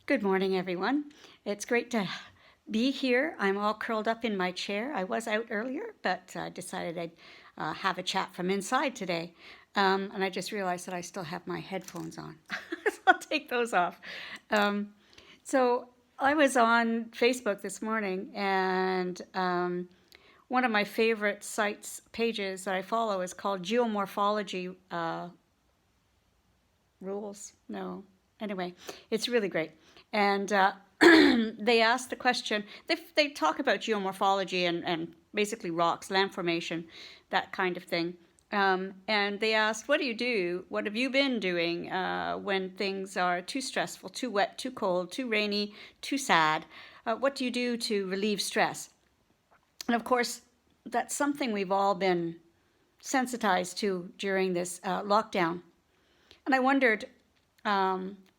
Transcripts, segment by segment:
Good morning, everyone. It's great to be here. I'm all curled up in my chair. I was out earlier, but decided I'd have a chat from inside today. And I just realized that I still have my headphones on. So I'll take those off. So I was on Facebook this morning, and one of my favorite pages that I follow is called Geomorphology Rules. No. Anyway, it's really great. And they asked the question, they talk about geomorphology and basically rocks, land formation, that kind of thing. And they asked, what do you do? What have you been doing when things are too stressful, too wet, too cold, too rainy, too sad? What do you do to relieve stress? And of course, that's something we've all been sensitized to during this lockdown. And I wondered,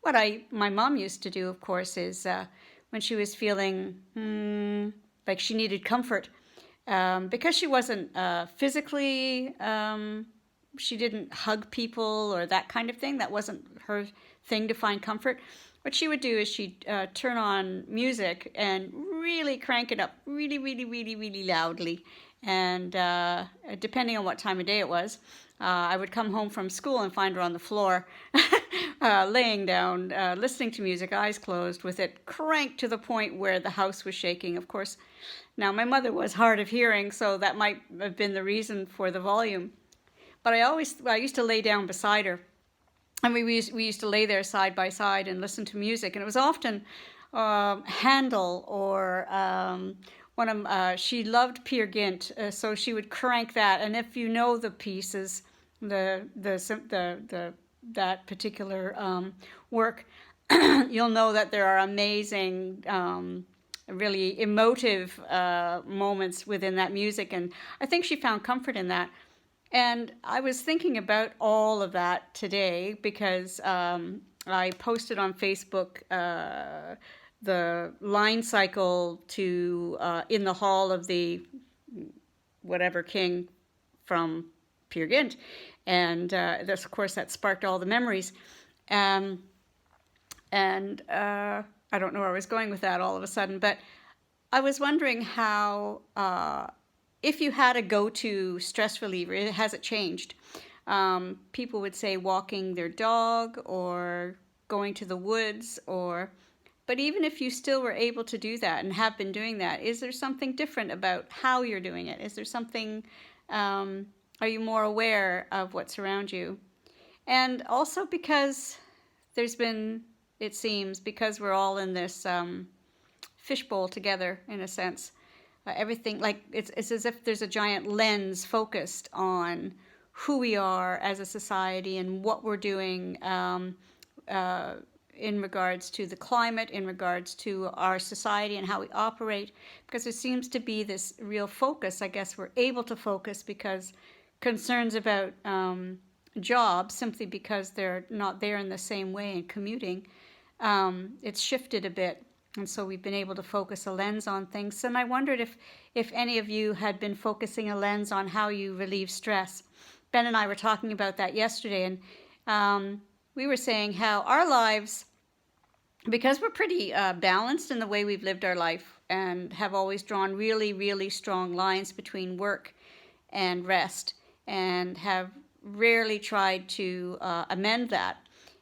what my mom used to do, of course, is when she was feeling like she needed comfort, because she wasn't physically, she didn't hug people or that kind of thing. That wasn't her thing to find comfort. What she would do is she'd turn on music and really crank it up really, really, really, really loudly. And depending on what time of day it was, I would come home from school and find her on the floor, laying down, listening to music, eyes closed, with it cranked to the point where the house was shaking. Of course, now my mother was hard of hearing, so that might have been the reason for the volume. But I used to lay down beside her, and we used to lay there side by side and listen to music. And it was often Handel or she loved Peer Gynt, so she would crank that. And if you know the pieces, that particular work, you'll know that there are amazing, really emotive moments within that music. And I think she found comfort in that. And I was thinking about all of that today because I posted on Facebook the line cycle to In the Hall of the whatever king from Peer Gynt. And this, of course, that sparked all the memories. I don't know where I was going with that all of a sudden, but I was wondering how, if you had a go-to stress reliever, has it changed? People would say walking their dog or going to the woods, but even if you still were able to do that and have been doing that, is there something different about how you're doing it? Is there something, are you more aware of what's around you? And also because there's been, it seems, because we're all in this fishbowl together, in a sense, everything, like it's as if there's a giant lens focused on who we are as a society and what we're doing in regards to the climate, in regards to our society and how we operate, because there seems to be this real focus. I guess we're able to focus because concerns about jobs, simply because they're not there in the same way and commuting, it's shifted a bit. And so we've been able to focus a lens on things. And I wondered if any of you had been focusing a lens on how you relieve stress. Ben and I were talking about that yesterday, and we were saying how our lives, because we're pretty balanced in the way we've lived our life and have always drawn really, really strong lines between work and rest, and have rarely tried to amend that.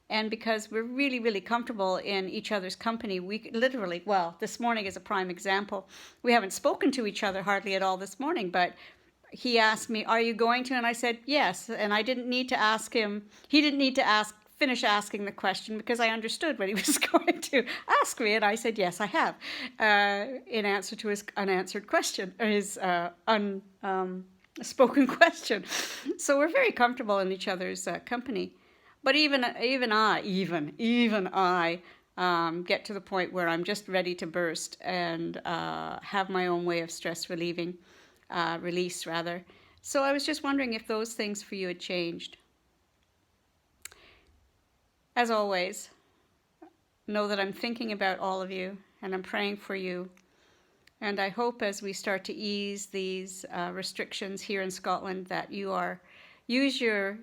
And because we're really, really comfortable in each other's company, we literally, well, this morning is a prime example. We haven't spoken to each other hardly at all this morning, but he asked me, are you going to? And I said, yes. And I didn't need to ask him. He didn't need to finish asking the question, because I understood what he was going to ask me. And I said, yes, I have, in answer to his unanswered question, or his spoken question. So we're very comfortable in each other's company. But even I get to the point where I'm just ready to burst and have my own way of stress release rather. So I was just wondering if those things for you had changed. As always, know that I'm thinking about all of you and I'm praying for you. And I hope as we start to ease these restrictions here in Scotland that use your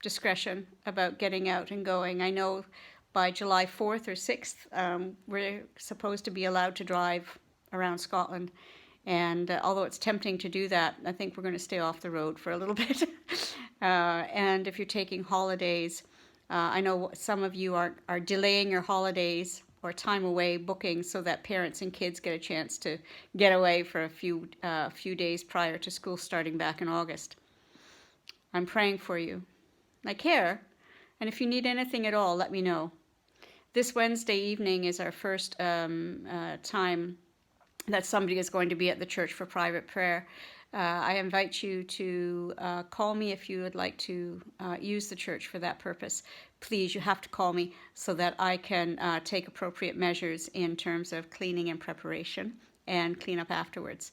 discretion about getting out and going. I know by July 4th or 6th, we're supposed to be allowed to drive around Scotland. And although it's tempting to do that, I think we're going to stay off the road for a little bit. And if you're taking holidays, I know some of you are delaying your holidays or time away booking so that parents and kids get a chance to get away for a few days prior to school starting back in August. I'm praying for you. I care. And if you need anything at all, let me know. This Wednesday evening is our first time that somebody is going to be at the church for private prayer. I invite you to call me if you would like to use the church for that purpose. Please, you have to call me so that I can take appropriate measures in terms of cleaning and preparation and clean up afterwards.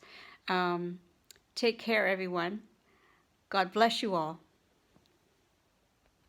Take care, everyone. God bless you all.